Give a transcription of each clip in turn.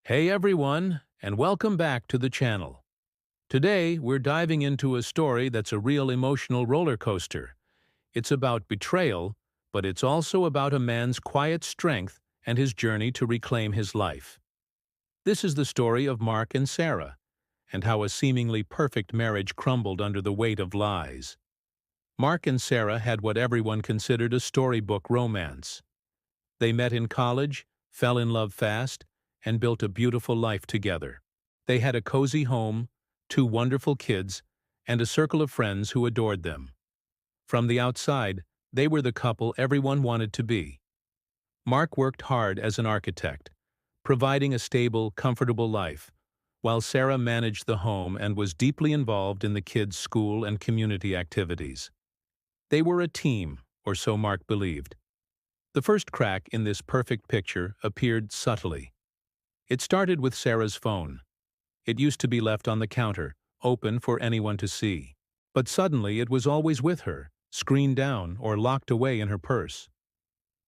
Hey everyone, and welcome back to the channel. Today, we're diving into a story that's a real emotional roller coaster. It's about betrayal, but it's also about a man's quiet strength and his journey to reclaim his life. This is the story of Mark and Sarah, and how a seemingly perfect marriage crumbled under the weight of lies. Mark and Sarah had what everyone considered a storybook romance. They met in college, fell in love fast, and built a beautiful life together. They had a cozy home, two wonderful kids, and a circle of friends who adored them. From the outside, they were the couple everyone wanted to be. Mark worked hard as an architect, providing a stable, comfortable life, while Sarah managed the home and was deeply involved in the kids' school and community activities. They were a team, or so Mark believed. The first crack in this perfect picture appeared subtly. It started with Sarah's phone. It used to be left on the counter, open for anyone to see. But suddenly it was always with her, screen down or locked away in her purse.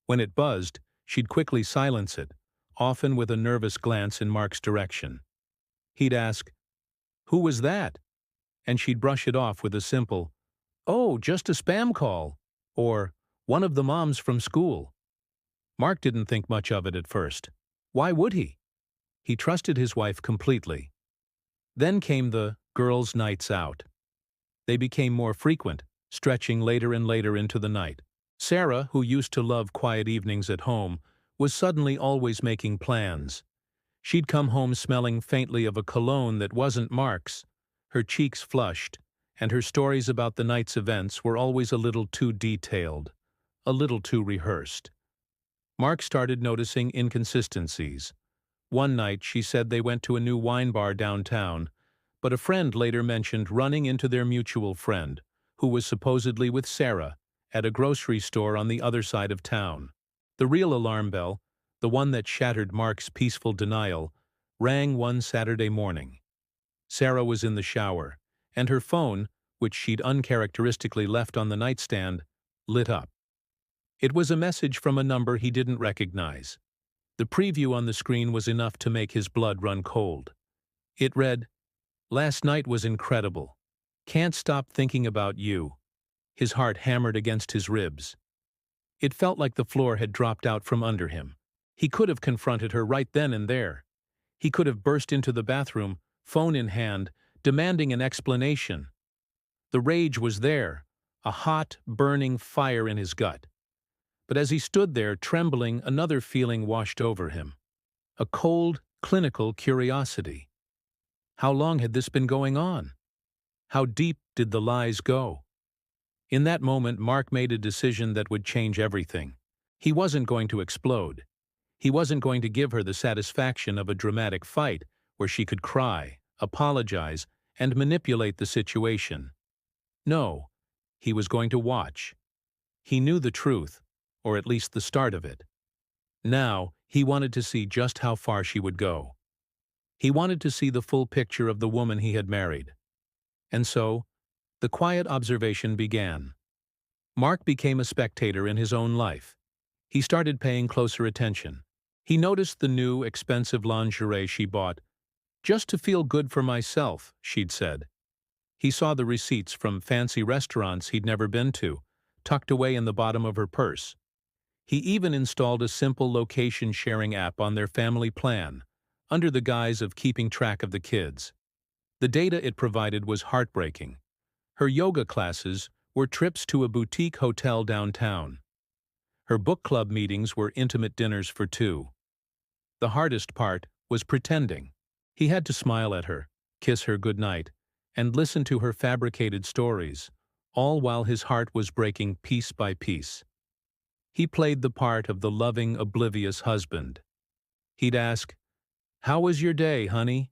When it buzzed, she'd quickly silence it, often with a nervous glance in Mark's direction. He'd ask, "Who was that?" And she'd brush it off with a simple, "Oh, just a spam call," or "one of the moms from school." Mark didn't think much of it at first. Why would he? He trusted his wife completely. Then came the girls' nights out. They became more frequent, stretching later and later into the night. Sarah, who used to love quiet evenings at home, was suddenly always making plans. She'd come home smelling faintly of a cologne that wasn't Mark's. Her cheeks flushed, and her stories about the night's events were always a little too detailed, a little too rehearsed. Mark started noticing inconsistencies. One night she said they went to a new wine bar downtown, but a friend later mentioned running into their mutual friend, who was supposedly with Sarah, at a grocery store on the other side of town. The real alarm bell, the one that shattered Mark's peaceful denial, rang one Saturday morning. Sarah was in the shower, and her phone, which she'd uncharacteristically left on the nightstand, lit up. It was a message from a number he didn't recognize. The preview on the screen was enough to make his blood run cold. It read, "Last night was incredible. Can't stop thinking about you." His heart hammered against his ribs. It felt like the floor had dropped out from under him. He could have confronted her right then and there. He could have burst into the bathroom, phone in hand, demanding an explanation. The rage was there, a hot, burning fire in his gut. But as he stood there trembling, another feeling washed over him. A cold, clinical curiosity. How long had this been going on? How deep did the lies go? In that moment, Mark made a decision that would change everything. He wasn't going to explode. He wasn't going to give her the satisfaction of a dramatic fight where she could cry, apologize, and manipulate the situation. No, he was going to watch. He knew the truth, or at least the start of it. Now, he wanted to see just how far she would go. He wanted to see the full picture of the woman he had married. And so, the quiet observation began. Mark became a spectator in his own life. He started paying closer attention. He noticed the new, expensive lingerie she bought. "Just to feel good for myself," she'd said. He saw the receipts from fancy restaurants he'd never been to, tucked away in the bottom of her purse. He even installed a simple location-sharing app on their family plan, under the guise of keeping track of the kids. The data it provided was heartbreaking. Her yoga classes were trips to a boutique hotel downtown. Her book club meetings were intimate dinners for two. The hardest part was pretending. He had to smile at her, kiss her goodnight, and listen to her fabricated stories, all while his heart was breaking piece by piece. He played the part of the loving, oblivious husband. He'd ask, "How was your day, honey?"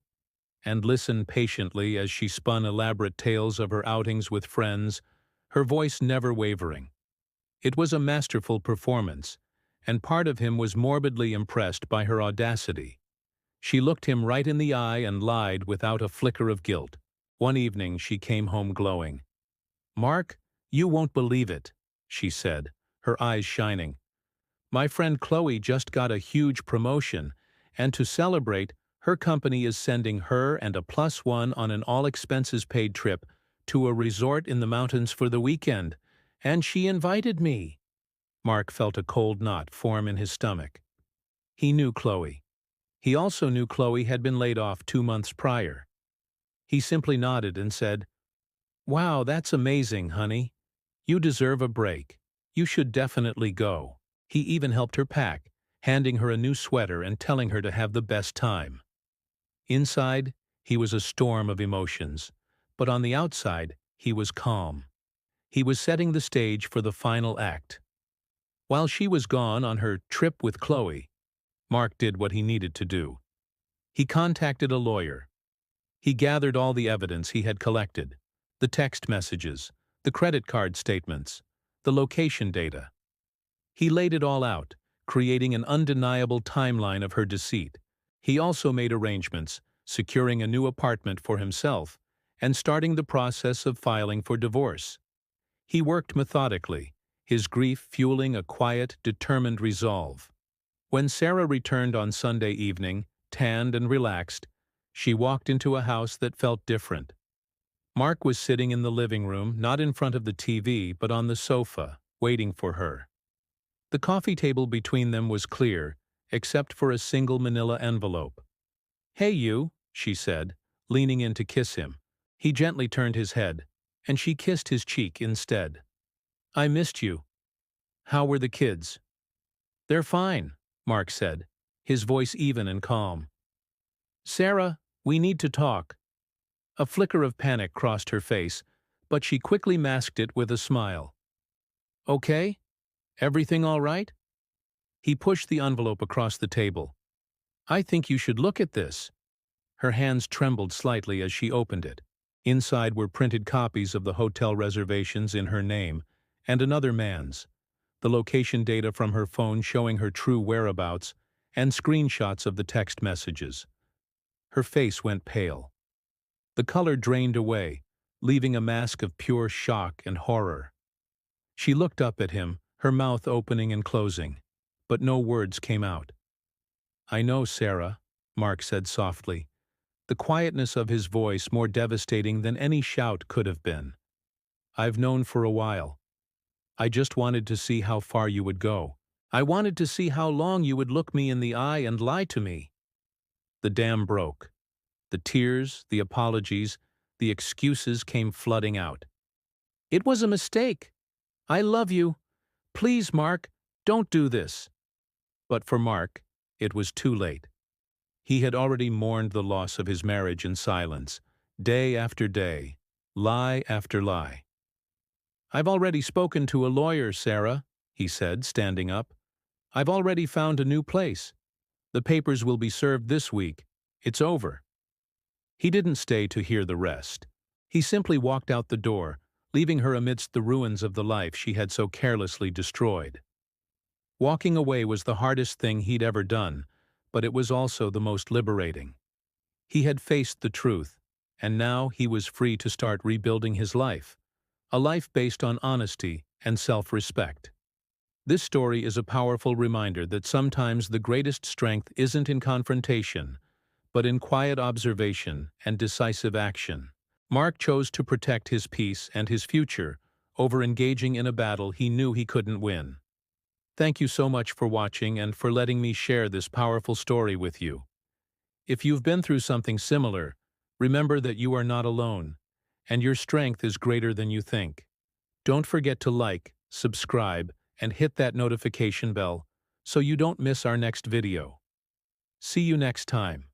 and listen patiently as she spun elaborate tales of her outings with friends, her voice never wavering. It was a masterful performance, and part of him was morbidly impressed by her audacity. She looked him right in the eye and lied without a flicker of guilt. One evening she came home glowing. "Mark, you won't believe it," she said, her eyes shining. "My friend Chloe just got a huge promotion, and to celebrate, Her company is sending her and a +1 on an all-expenses-paid trip to a resort in the mountains for the weekend, and she invited me. Mark felt a cold knot form in his stomach. He knew Chloe. He also knew Chloe had been laid off 2 months prior. He simply nodded and said, "Wow, that's amazing, honey. You deserve a break. You should definitely go." He even helped her pack, handing her a new sweater and telling her to have the best time. Inside, he was a storm of emotions, but on the outside, he was calm. He was setting the stage for the final act. While she was gone on her trip with Chloe, Mark did what he needed to do. He contacted a lawyer. He gathered all the evidence he had collected, the text messages, the credit card statements, the location data. He laid it all out, creating an undeniable timeline of her deceit. He also made arrangements, securing a new apartment for himself, and starting the process of filing for divorce. He worked methodically, his grief fueling a quiet, determined resolve. When Sarah returned on Sunday evening, tanned and relaxed, she walked into a house that felt different. Mark was sitting in the living room, not in front of the TV, but on the sofa, waiting for her. The coffee table between them was clear, except for a single manila envelope. "Hey you," she said, leaning in to kiss him. He gently turned his head, and she kissed his cheek instead. "I missed you. How were the kids?" "They're fine," Mark said, his voice even and calm. "Sarah, we need to talk." A flicker of panic crossed her face, but she quickly masked it with a smile. "Okay? Everything all right?" He pushed the envelope across the table. "I think you should look at this." Her hands trembled slightly as she opened it. Inside were printed copies of the hotel reservations in her name and another man's, the location data from her phone showing her true whereabouts, and screenshots of the text messages. Her face went pale. The color drained away, leaving a mask of pure shock and horror. She looked up at him, her mouth opening and closing, but no words came out. "I know, Sarah," Mark said softly, the quietness of his voice more devastating than any shout could have been. "I've known for a while. I just wanted to see how far you would go. I wanted to see how long you would look me in the eye and lie to me." The dam broke. The tears, the apologies, the excuses came flooding out. "It was a mistake. I love you. Please, Mark, don't do this." But for Mark, it was too late. He had already mourned the loss of his marriage in silence, day after day, lie after lie. "I've already spoken to a lawyer, Sarah," he said, standing up. "I've already found a new place. The papers will be served this week. It's over." He didn't stay to hear the rest. He simply walked out the door, leaving her amidst the ruins of the life she had so carelessly destroyed. Walking away was the hardest thing he'd ever done, but it was also the most liberating. He had faced the truth, and now he was free to start rebuilding his life, a life based on honesty and self-respect. This story is a powerful reminder that sometimes the greatest strength isn't in confrontation, but in quiet observation and decisive action. Mark chose to protect his peace and his future over engaging in a battle he knew he couldn't win. Thank you so much for watching and for letting me share this powerful story with you. If you've been through something similar, remember that you are not alone, and your strength is greater than you think. Don't forget to like, subscribe, and hit that notification bell so you don't miss our next video. See you next time.